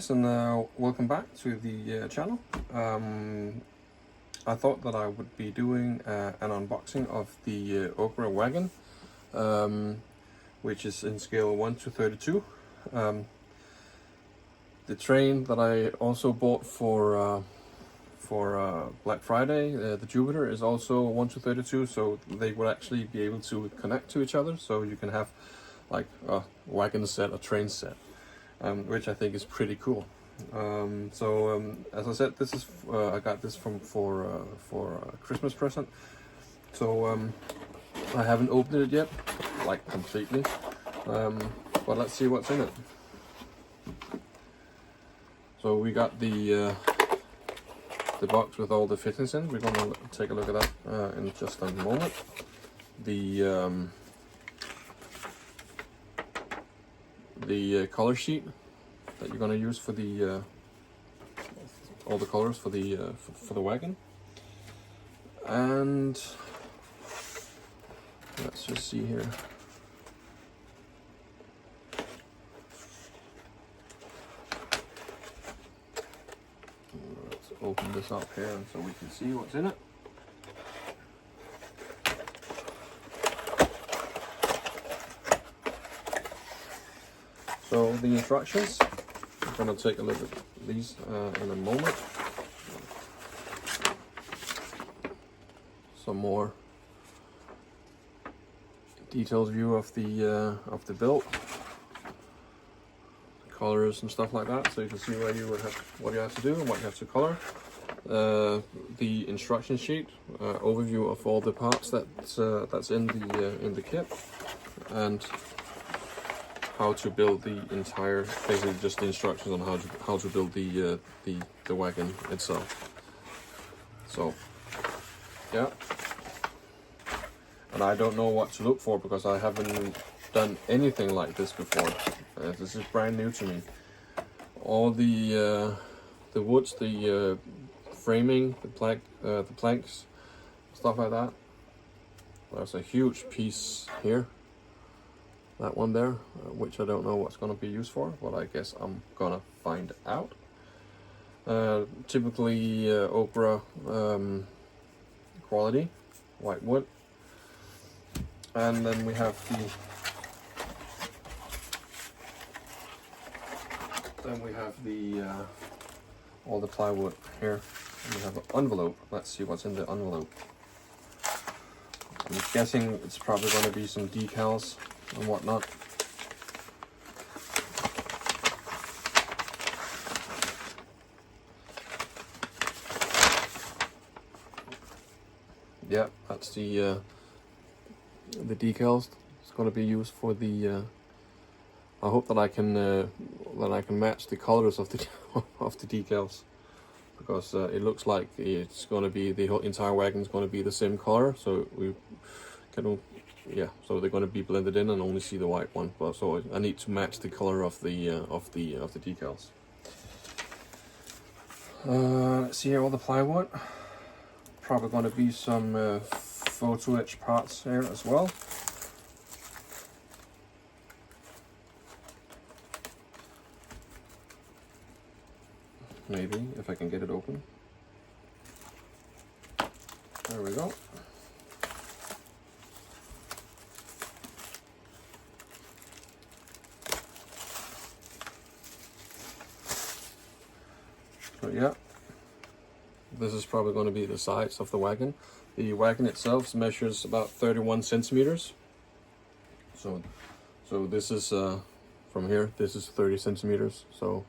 guys, and welcome back to the channel. I thought that I would be doing an unboxing of the OcCre Wagon, which is in scale 1 to 32. The train that I also bought for Black Friday, the Jupiter, is also 1 to 32, so they would actually be able to connect to each other, so you can have like a wagon set, a train set, which I think is pretty cool. As I said, this is I got this for a Christmas present, so I haven't opened it yet, like completely, but let's see what's in it. So we got the box with all the fittings in. We're gonna take a look at that in just a moment. The color sheet that you're gonna use for the all the colors for the wagon, and let's just see here. Let's open this up here so we can see what's in it. So the instructions, I'm going to take a look at these in a moment. Some more detailed view of the build, colors and stuff like that, so you can see what you have to do and what you have to color. The instruction sheet, overview of all the parts that's in the kit, and how to build the entire, basically just the instructions on how to build the wagon itself. So yeah, and I don't know what to look for because I haven't done anything like this before. This is brand new to me. All the woods, the framing, the planks, stuff like that. There's a huge piece here. That one there, which I don't know what's going to be used for, but I guess I'm gonna find out. Typically OcCre quality, white wood, and then we have all the plywood here. And we have an envelope. Let's see what's in the envelope. I'm guessing it's probably going to be some decals and whatnot. Yeah, that's the decals. It's going to be used for the. I hope that I can match the colors of the of the decals, because it looks like it's going to be, the whole entire wagon is going to be the same color. So we can. Yeah, so they're going to be blended in and only see the white one. But so I need to match the color of the decals. Let's see here, all the plywood. Probably going to be some photo-etched parts here as well. Maybe if I can get it open. There we go. So yeah, this is probably going to be the size of the wagon. The wagon itself measures about 31 centimeters. So this is from here. This is 30 centimeters. So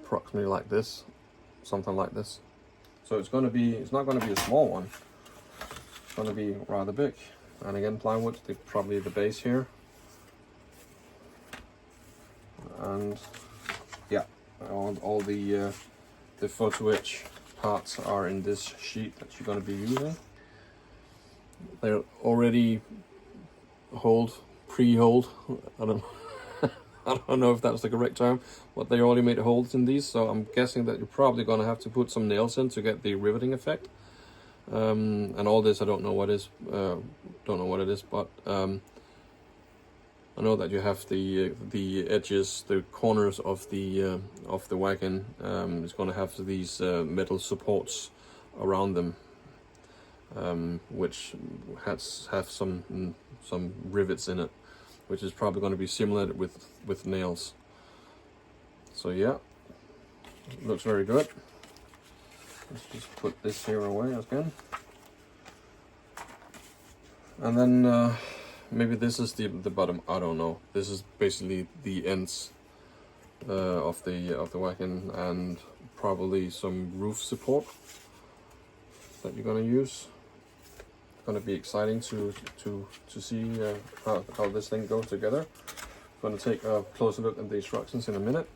approximately like this, something like this. So it's going to be. It's not going to be a small one. It's going to be rather big. And again, plywood. Probably the base here. And yeah. All the photo-etched parts are in this sheet that you're going to be using. They're already pre-holed. I don't know if that's the correct term, but they already made holes in these. So I'm guessing that you're probably going to have to put some nails in to get the riveting effect. And all this, I don't know what it is, but I know that you have the edges, the corners of the wagon. It's going to have these metal supports around them, which have some rivets in it, which is probably going to be similar with nails. So yeah, looks very good. Let's just put this here away again. And then maybe this is the bottom, I don't know. This is basically the ends of the wagon, and probably some roof support that you're gonna use. It's gonna be exciting to see how this thing goes together. I'm gonna take a closer look at the instructions in a minute.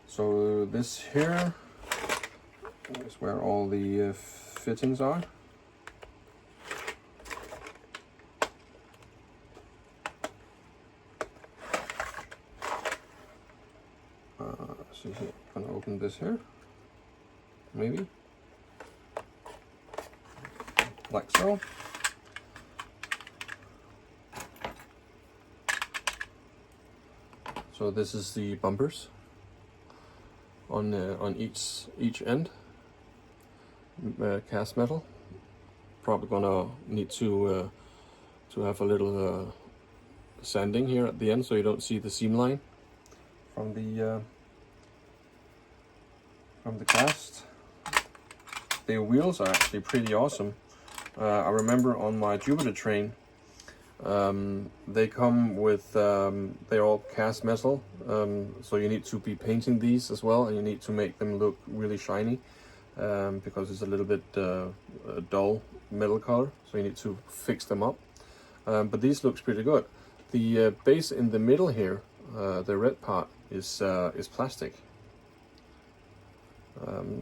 So this here is where all the fittings are. So I'm gonna open this here, maybe, like so. So this is the bumpers on each end, cast metal. Probably gonna need to have a little sanding here at the end, so you don't see the seam line from the cast. The wheels are actually pretty awesome. I remember on my Jupiter train, they come with, they're all cast metal, so you need to be painting these as well, and you need to make them look really shiny, because it's a little bit a dull metal color, so you need to fix them up. But these looks pretty good. The base in the middle here, the red part, is plastic.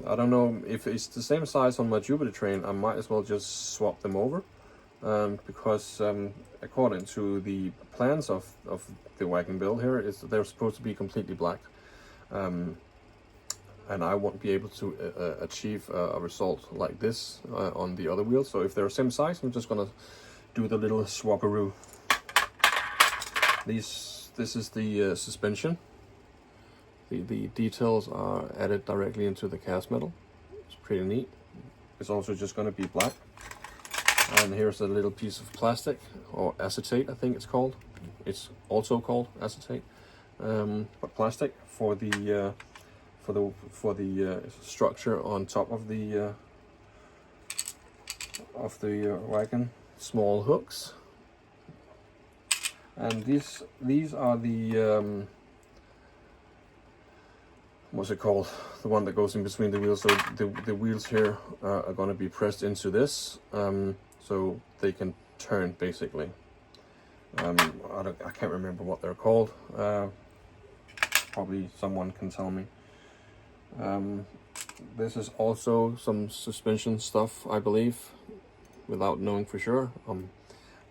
I don't know if it's the same size on my Jupiter train. I might as well just swap them over, because according to the plans of the wagon build here, they're supposed to be completely black, and I won't be able to achieve a result like this on the other wheels. So if they're the same size, I'm just gonna do the little swapperoo. This is the suspension. The details are added directly into the cast metal. It's pretty neat. It's also just going to be black. And here's a little piece of plastic, or acetate, I think it's called. It's also called acetate, but plastic for the structure on top of the wagon. Small hooks. And these are the what's it called? The one that goes in between the wheels. So the wheels here are going to be pressed into this, so they can turn basically. I can't remember what they're called. Probably someone can tell me. This is also some suspension stuff, I believe, without knowing for sure. I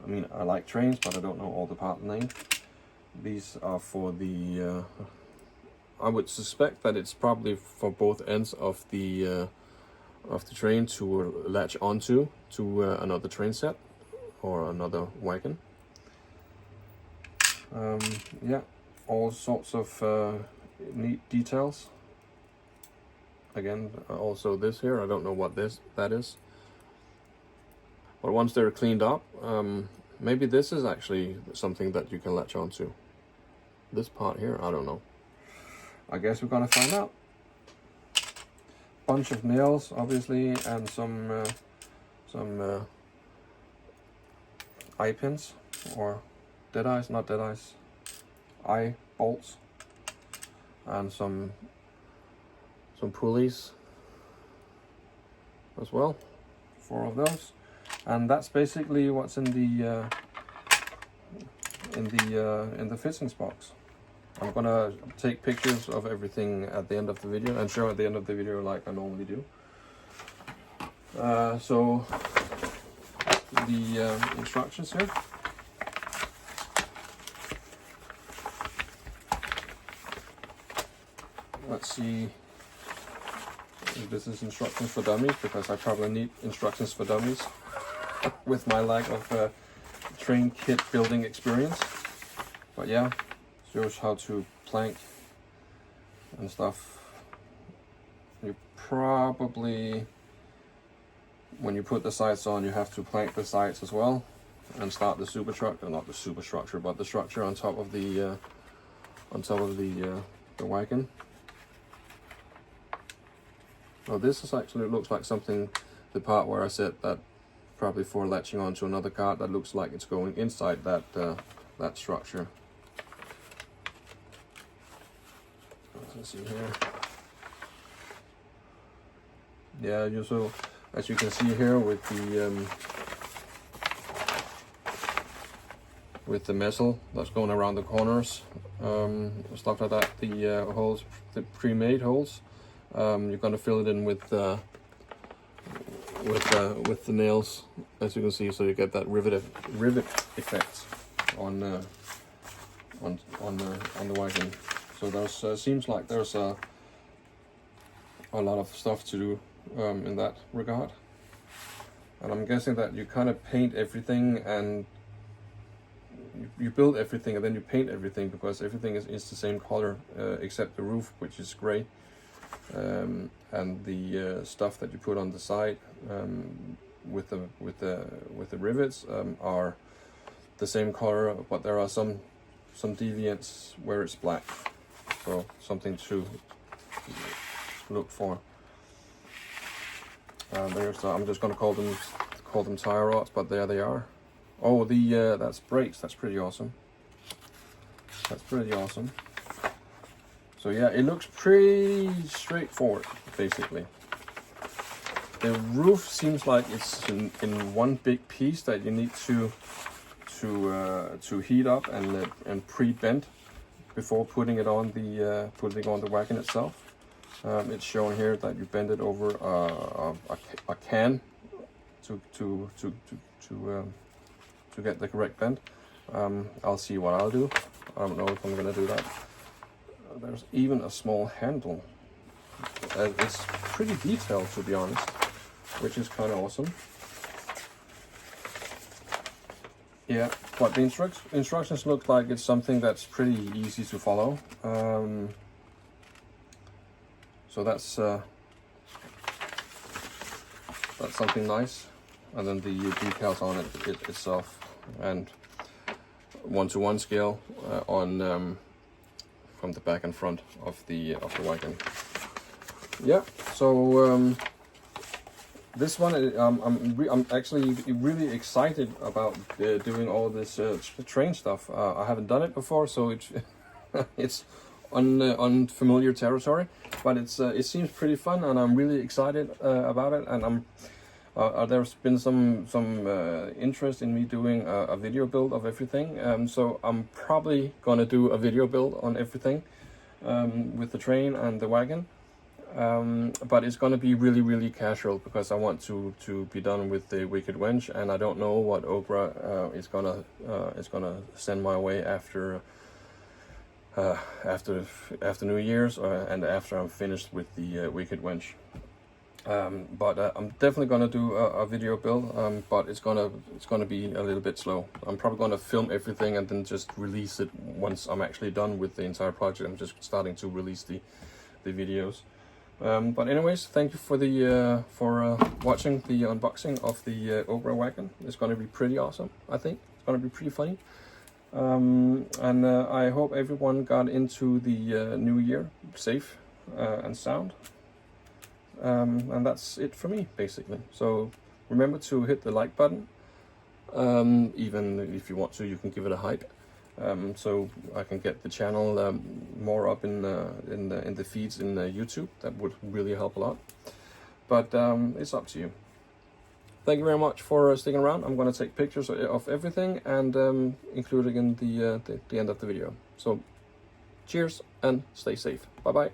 mean, I like trains, but I don't know all the part names. These are for the. I would suspect that it's probably for both ends of the train to latch onto to another train set or another wagon. Yeah, all sorts of neat details. Again, also this here, I don't know what that is. But once they're cleaned up, maybe this is actually something that you can latch onto. This part here, I don't know. I guess we're gonna find out. Bunch of nails, obviously, and some eye pins, or dead eyes, not dead eyes, eye bolts, and some pulleys as well. 4 of those, and that's basically what's in the fittings box. I'm gonna take pictures of everything at the end of the video and show at the end of the video like I normally do. So the instructions here. Let's see if this is instructions for dummies, because I probably need instructions for dummies with my lack of train kit building experience. But yeah, shows how to plank and stuff. You probably, when you put the sides on, you have to plank the sides as well and start the superstructure, not the superstructure, but the structure on top of the wagon. Well, this is actually, it looks like something, the part where I said that probably for latching onto another cart, that looks like it's going inside that that structure. Let's see here. Yeah, you so as you can see here with the metal that's going around the corners, stuff like that. The holes, the pre-made holes. You're gonna fill it in with the nails, as you can see, so you get that rivet effect on the wagon. So there's seems like there's a lot of stuff to do in that regard, and I'm guessing that you kind of paint everything and you build everything and then you paint everything, because everything is the same color except the roof, which is gray, and the stuff that you put on the side with the rivets are the same color, but there are some deviants where it's black, so something to look for. There's I'm just gonna call them tire rods, but there they are. Oh, that's brakes. That's pretty awesome. That's pretty awesome. So yeah, it looks pretty straightforward, basically. The roof seems like it's in one big piece that you need to heat up and pre-bend before putting it on the wagon itself. It's shown here that you bend it over a can to get the correct bend. I'll see what I'll do. I don't know if I'm gonna do that. There's even a small handle. It's pretty detailed, to be honest, which is kind of awesome. Yeah, but the instructions look like it's something that's pretty easy to follow. So that's something nice. And then the decals on it itself, and 1:1 scale from the back and front of the wagon. Yeah, so this one I'm actually really excited about doing all this train stuff. I haven't done it before, so it's unfamiliar territory, but it seems pretty fun, and I'm really excited about it. And there's been some interest in me doing a video build of everything, so I'm probably gonna do a video build on everything with the train and the wagon, but it's gonna be really casual, because I want to be done with the Wicked Wench, and I don't know what OcCre is gonna send my way after New Year's, and after I'm finished with the Wicked Wench. But I'm definitely gonna do a video build, but it's gonna be a little bit slow. I'm probably gonna film everything and then just release it once I'm actually done with the entire project. I'm just starting to release the videos. But anyways, thank you for watching the unboxing of the OcCre Wagon. It's gonna be pretty awesome. I think it's gonna be pretty funny. And I hope everyone got into the new year safe and sound. And that's it for me, basically. So remember to hit the like button. Even if you want to, you can give it a hype, so I can get the channel more up in the feeds in YouTube. That would really help a lot. But it's up to you. Thank you very much for sticking around. I'm going to take pictures of everything and include it in the end of the video. So cheers and stay safe. Bye bye.